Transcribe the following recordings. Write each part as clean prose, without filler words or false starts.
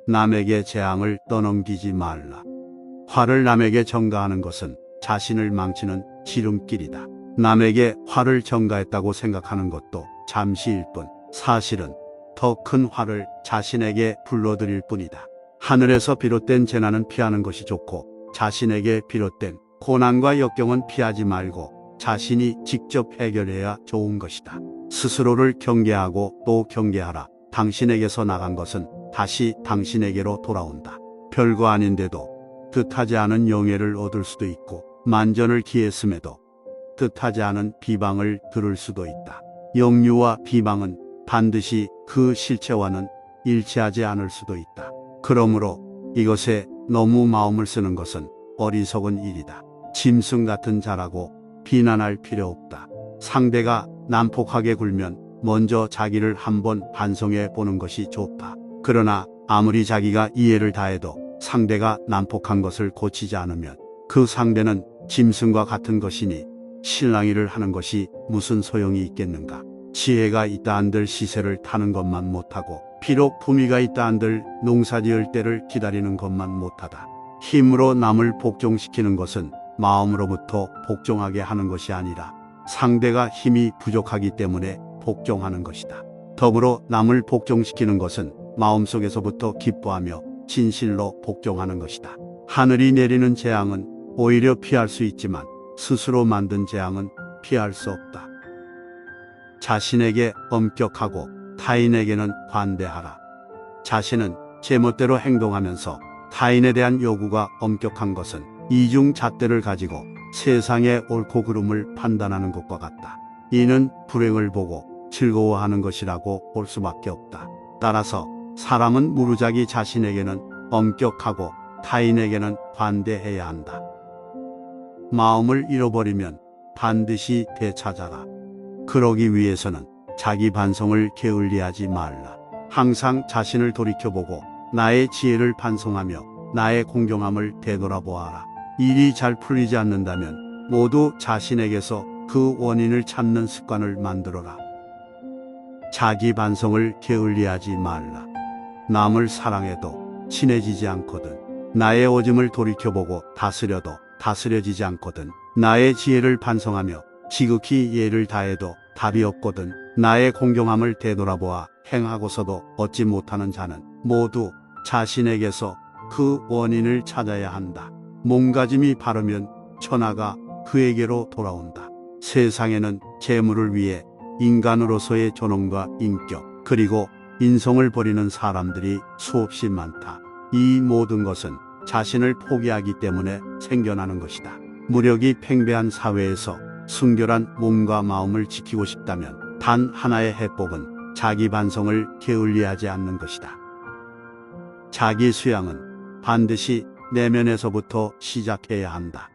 남에게 재앙을 떠넘기지 말라. 화를 남에게 전가하는 것은 자신을 망치는 지름길이다. 남에게 화를 전가했다고 생각하는 것도 잠시일 뿐 사실은 더 큰 화를 자신에게 불러들일 뿐이다. 하늘에서 비롯된 재난은 피하는 것이 좋고 자신에게 비롯된 고난과 역경은 피하지 말고 자신이 직접 해결해야 좋은 것이다. 스스로를 경계하고 또 경계하라. 당신에게서 나간 것은 다시 당신에게로 돌아온다. 별거 아닌데도 뜻하지 않은 영예를 얻을 수도 있고 만전을 기했음에도 뜻하지 않은 비방을 들을 수도 있다. 역류와 비방은 반드시 그 실체와는 일치하지 않을 수도 있다. 그러므로 이것에 너무 마음을 쓰는 것은 어리석은 일이다. 짐승 같은 자라고 비난할 필요 없다. 상대가 난폭하게 굴면 먼저 자기를 한번 반성해 보는 것이 좋다. 그러나 아무리 자기가 이해를 다해도 상대가 난폭한 것을 고치지 않으면 그 상대는 짐승과 같은 것이니 실랑이를 하는 것이 무슨 소용이 있겠는가. 지혜가 있다 한들 시세를 타는 것만 못하고 비록 품위가 있다 한들 농사지을 때를 기다리는 것만 못하다. 힘으로 남을 복종시키는 것은 마음으로부터 복종하게 하는 것이 아니라 상대가 힘이 부족하기 때문에 복종하는 것이다. 더불어 남을 복종시키는 것은 마음속에서부터 기뻐하며 진실로 복종하는 것이다. 하늘이 내리는 재앙은 오히려 피할 수 있지만 스스로 만든 재앙은 피할 수 없다. 자신에게 엄격하고 타인에게는 관대하라. 자신은 제멋대로 행동하면서 타인에 대한 요구가 엄격한 것은 이중잣대를 가지고 세상의 옳고 그름을 판단하는 것과 같다. 이는 불행을 보고 즐거워하는 것이라고 볼 수밖에 없다. 따라서 사람은 무르자기 자신에게는 엄격하고 타인에게는 관대해야 한다. 마음을 잃어버리면 반드시 되찾아라. 그러기 위해서는 자기 반성을 게을리하지 말라. 항상 자신을 돌이켜보고 나의 지혜를 반성하며 나의 공경함을 되돌아보아라. 일이 잘 풀리지 않는다면 모두 자신에게서 그 원인을 찾는 습관을 만들어라. 자기 반성을 게을리하지 말라. 남을 사랑해도 친해지지 않거든. 나의 오짐을 돌이켜보고 다스려도 다스려지지 않거든. 나의 지혜를 반성하며 지극히 예를 다해도 답이 없거든. 나의 공경함을 되돌아보아 행하고서도 얻지 못하는 자는 모두 자신에게서 그 원인을 찾아야 한다. 몸가짐이 바르면 천하가 그에게로 돌아온다. 세상에는 재물을 위해 인간으로서의 존엄과 인격 그리고 인성을 버리는 사람들이 수없이 많다. 이 모든 것은 자신을 포기하기 때문에 생겨나는 것이다. 무력이 팽배한 사회에서 순결한 몸과 마음을 지키고 싶다면 단 하나의 해법은 자기 반성을 게을리하지 않는 것이다. 자기 수양은 반드시 내면에서부터 시작해야 한다.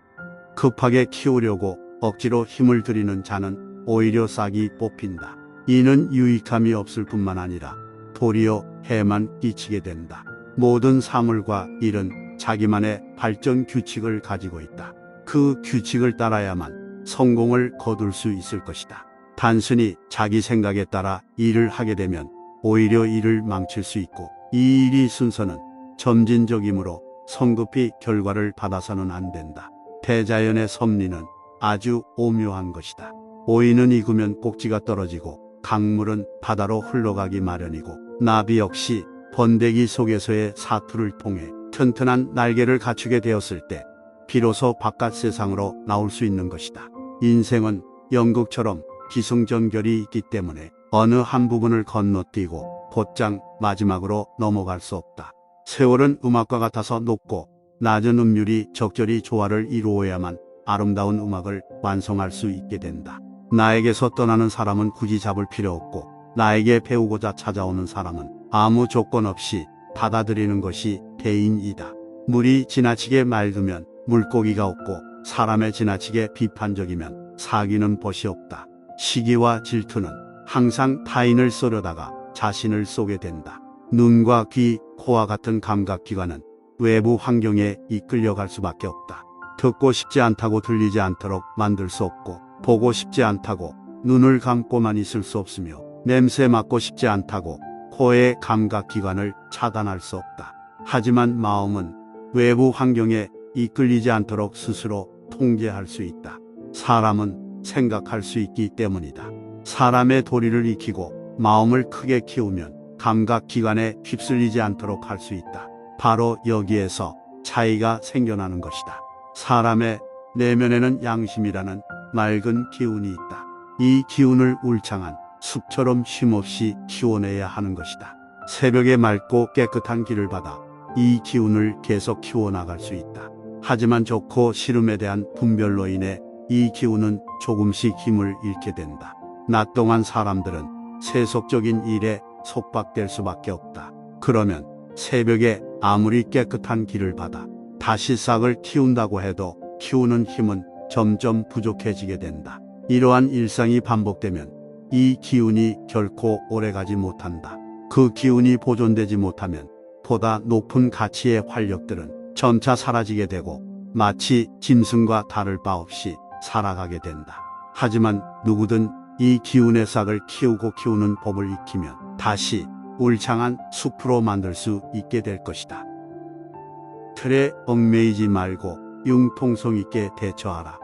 급하게 키우려고 억지로 힘을 들이는 자는 오히려 싹이 뽑힌다. 이는 유익함이 없을 뿐만 아니라 도리어 해만 끼치게 된다. 모든 사물과 일은 자기만의 발전 규칙을 가지고 있다. 그 규칙을 따라야만 성공을 거둘 수 있을 것이다. 단순히 자기 생각에 따라 일을 하게 되면 오히려 일을 망칠 수 있고 이 일이 순서는 점진적이므로 성급히 결과를 받아서는 안 된다. 대자연의 섭리는 아주 오묘한 것이다. 오이는 익으면 꼭지가 떨어지고 강물은 바다로 흘러가기 마련이고 나비 역시 번데기 속에서의 사투를 통해 튼튼한 날개를 갖추게 되었을 때 비로소 바깥 세상으로 나올 수 있는 것이다. 인생은 연극처럼 기승전결이 있기 때문에 어느 한 부분을 건너뛰고 곧장 마지막으로 넘어갈 수 없다. 세월은 음악과 같아서 높고 낮은 음률이 적절히 조화를 이루어야만 아름다운 음악을 완성할 수 있게 된다. 나에게서 떠나는 사람은 굳이 잡을 필요 없고 나에게 배우고자 찾아오는 사람은 아무 조건 없이 받아들이는 것이 대인이다. 물이 지나치게 맑으면 물고기가 없고 사람의 지나치게 비판적이면 사귀는 벗이 없다. 시기와 질투는 항상 타인을 쏘려다가 자신을 쏘게 된다. 눈과 귀, 코와 같은 감각기관은 외부 환경에 이끌려갈 수밖에 없다. 듣고 싶지 않다고 들리지 않도록 만들 수 없고 보고 싶지 않다고 눈을 감고만 있을 수 없으며 냄새 맡고 싶지 않다고 코의 감각기관을 차단할 수 없다. 하지만 마음은 외부 환경에 이끌리지 않도록 스스로 통제할 수 있다. 사람은 생각할 수 있기 때문이다. 사람의 도리를 익히고 마음을 크게 키우면 감각기관에 휩쓸리지 않도록 할 수 있다. 바로 여기에서 차이가 생겨나는 것이다. 사람의 내면에는 양심이라는 맑은 기운이 있다. 이 기운을 울창한 숲처럼 쉼없이 키워내야 하는 것이다. 새벽에 맑고 깨끗한 길을 받아 이 기운을 계속 키워나갈 수 있다. 하지만 좋고 싫음에 대한 분별로 인해 이 기운은 조금씩 힘을 잃게 된다. 낮 동안 사람들은 세속적인 일에 속박될 수밖에 없다. 그러면 새벽에 아무리 깨끗한 길을 받아 다시 싹을 틔운다고 해도 키우는 힘은 점점 부족해지게 된다. 이러한 일상이 반복되면 이 기운이 결코 오래가지 못한다. 그 기운이 보존되지 못하면 보다 높은 가치의 활력들은 점차 사라지게 되고 마치 짐승과 다를 바 없이 살아가게 된다. 하지만 누구든 이 기운의 싹을 키우고 키우는 법을 익히면 다시 울창한 숲으로 만들 수 있게 될 것이다. 틀에 얽매이지 말고 융통성 있게 대처하라.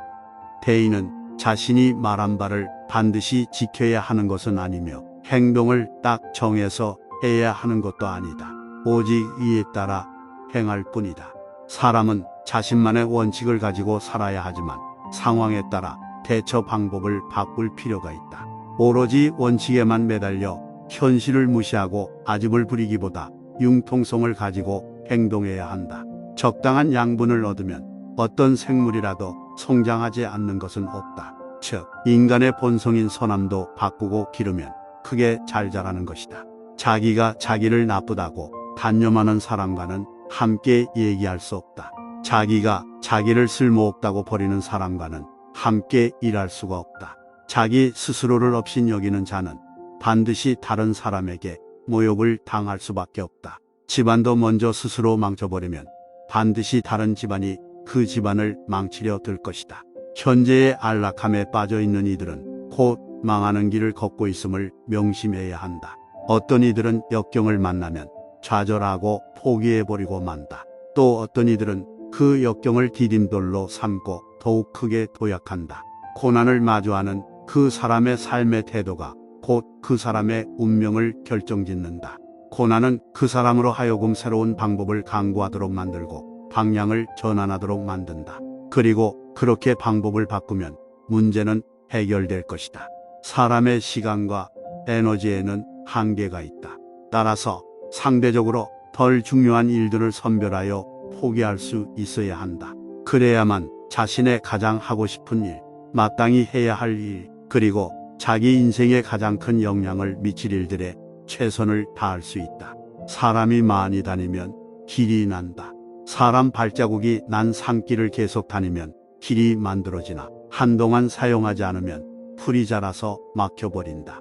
대인은 자신이 말한 바를 반드시 지켜야 하는 것은 아니며 행동을 딱 정해서 해야 하는 것도 아니다. 오직 이에 따라 행할 뿐이다. 사람은 자신만의 원칙을 가지고 살아야 하지만 상황에 따라 대처 방법을 바꿀 필요가 있다. 오로지 원칙에만 매달려 현실을 무시하고 아집을 부리기보다 융통성을 가지고 행동해야 한다. 적당한 양분을 얻으면 어떤 생물이라도 성장하지 않는 것은 없다. 즉, 인간의 본성인 선함도 바꾸고 기르면 크게 잘 자라는 것이다. 자기가 자기를 나쁘다고 단념하는 사람과는 함께 얘기할 수 없다. 자기가 자기를 쓸모없다고 버리는 사람과는 함께 일할 수가 없다. 자기 스스로를 업신 여기는 자는 반드시 다른 사람에게 모욕을 당할 수밖에 없다. 집안도 먼저 스스로 망쳐버리면 반드시 다른 집안이 그 집안을 망치려 들 것이다. 현재의 안락함에 빠져 있는 이들은 곧 망하는 길을 걷고 있음을 명심해야 한다. 어떤 이들은 역경을 만나면 좌절하고 포기해버리고 만다. 또 어떤 이들은 그 역경을 디딤돌로 삼고 더욱 크게 도약한다. 고난을 마주하는 그 사람의 삶의 태도가 곧 그 사람의 운명을 결정짓는다. 고난은 그 사람으로 하여금 새로운 방법을 강구하도록 만들고 방향을 전환하도록 만든다. 그리고 그렇게 방법을 바꾸면 문제는 해결될 것이다. 사람의 시간과 에너지에는 한계가 있다. 따라서 상대적으로 덜 중요한 일들을 선별하여 포기할 수 있어야 한다. 그래야만 자신의 가장 하고 싶은 일, 마땅히 해야 할 일, 그리고 자기 인생에 가장 큰 영향을 미칠 일들에 최선을 다할 수 있다. 사람이 많이 다니면 길이 난다. 사람 발자국이 난 산길을 계속 다니면 길이 만들어지나 한동안 사용하지 않으면 풀이 자라서 막혀버린다.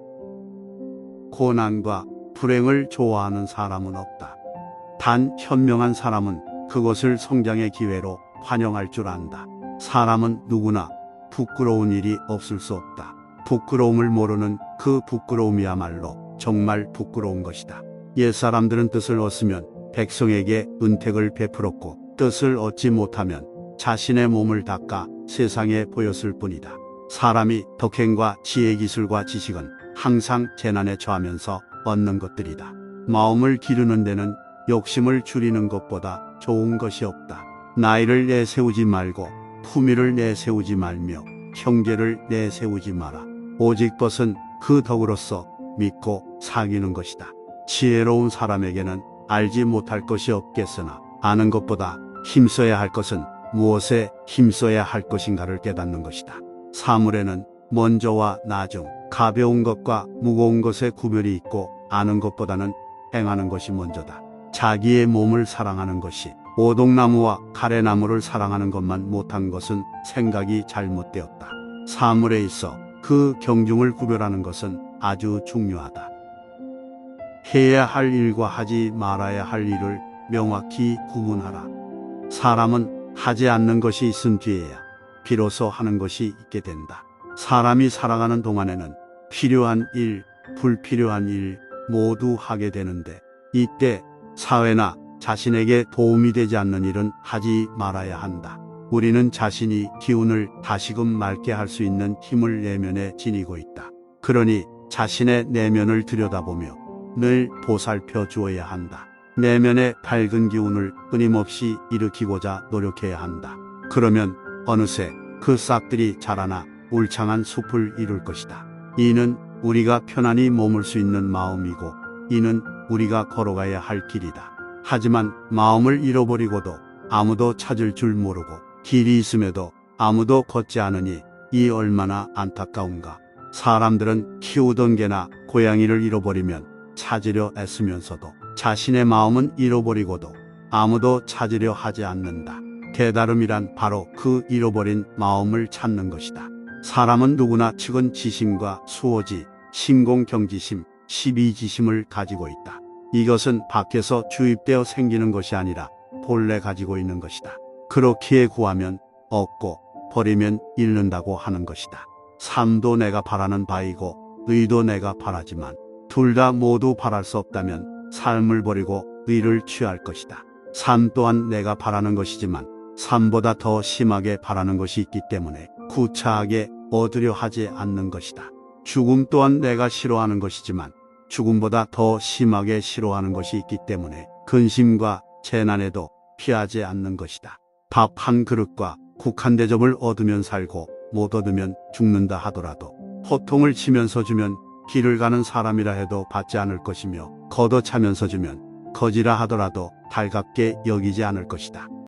고난과 불행을 좋아하는 사람은 없다. 단 현명한 사람은 그것을 성장의 기회로 환영할 줄 안다. 사람은 누구나 부끄러운 일이 없을 수 없다. 부끄러움을 모르는 그 부끄러움이야말로 정말 부끄러운 것이다. 옛사람들은 뜻을 얻으면 백성에게 은택을 베풀었고 뜻을 얻지 못하면 자신의 몸을 닦아 세상에 보였을 뿐이다. 사람이 덕행과 지혜, 기술과 지식은 항상 재난에 처하면서 얻는 것들이다. 마음을 기르는 데는 욕심을 줄이는 것보다 좋은 것이 없다. 나이를 내세우지 말고 품위를 내세우지 말며 형제를 내세우지 마라. 오직 벗은 그 덕으로서 믿고 사귀는 것이다. 지혜로운 사람에게는 알지 못할 것이 없겠으나 아는 것보다 힘써야 할 것은 무엇에 힘써야 할 것인가를 깨닫는 것이다. 사물에는 먼저와 나중, 가벼운 것과 무거운 것의 구별이 있고 아는 것보다는 행하는 것이 먼저다. 자기의 몸을 사랑하는 것이 오동나무와 가래나무를 사랑하는 것만 못한 것은 생각이 잘못되었다. 사물에 있어 그 경중을 구별하는 것은 아주 중요하다. 해야 할 일과 하지 말아야 할 일을 명확히 구분하라. 사람은 하지 않는 것이 있은 뒤에야 비로소 하는 것이 있게 된다. 사람이 살아가는 동안에는 필요한 일, 불필요한 일 모두 하게 되는데 이때 사회나 자신에게 도움이 되지 않는 일은 하지 말아야 한다. 우리는 자신이 기운을 다시금 맑게 할 수 있는 힘을 내면에 지니고 있다. 그러니 자신의 내면을 들여다보며 늘 보살펴 주어야 한다. 내면의 밝은 기운을 끊임없이 일으키고자 노력해야 한다. 그러면 어느새 그 싹들이 자라나 울창한 숲을 이룰 것이다. 이는 우리가 편안히 머물 수 있는 마음이고, 이는 우리가 걸어가야 할 길이다. 하지만 마음을 잃어버리고도 아무도 찾을 줄 모르고 길이 있음에도 아무도 걷지 않으니 이 얼마나 안타까운가. 사람들은 키우던 개나 고양이를 잃어버리면 찾으려 애쓰면서도 자신의 마음은 잃어버리고도 아무도 찾으려 하지 않는다. 깨달음이란 바로 그 잃어버린 마음을 찾는 것이다. 사람은 누구나 측은지심과 수호지, 신공경지심, 십이지심을 가지고 있다. 이것은 밖에서 주입되어 생기는 것이 아니라 본래 가지고 있는 것이다. 그렇기에 구하면 얻고 버리면 잃는다고 하는 것이다. 삶도 내가 바라는 바이고 의도 내가 바라지만 둘 다 모두 바랄 수 없다면 삶을 버리고 의를 취할 것이다. 삶 또한 내가 바라는 것이지만 삶보다 더 심하게 바라는 것이 있기 때문에 구차하게 얻으려 하지 않는 것이다. 죽음 또한 내가 싫어하는 것이지만 죽음보다 더 심하게 싫어하는 것이 있기 때문에 근심과 재난에도 피하지 않는 것이다. 밥 한 그릇과 국한 대접을 얻으면 살고 못 얻으면 죽는다 하더라도 호통을 치면서 주면 길을 가는 사람이라 해도 받지 않을 것이며 걷어차면서 주면 거지라 하더라도 달갑게 여기지 않을 것이다.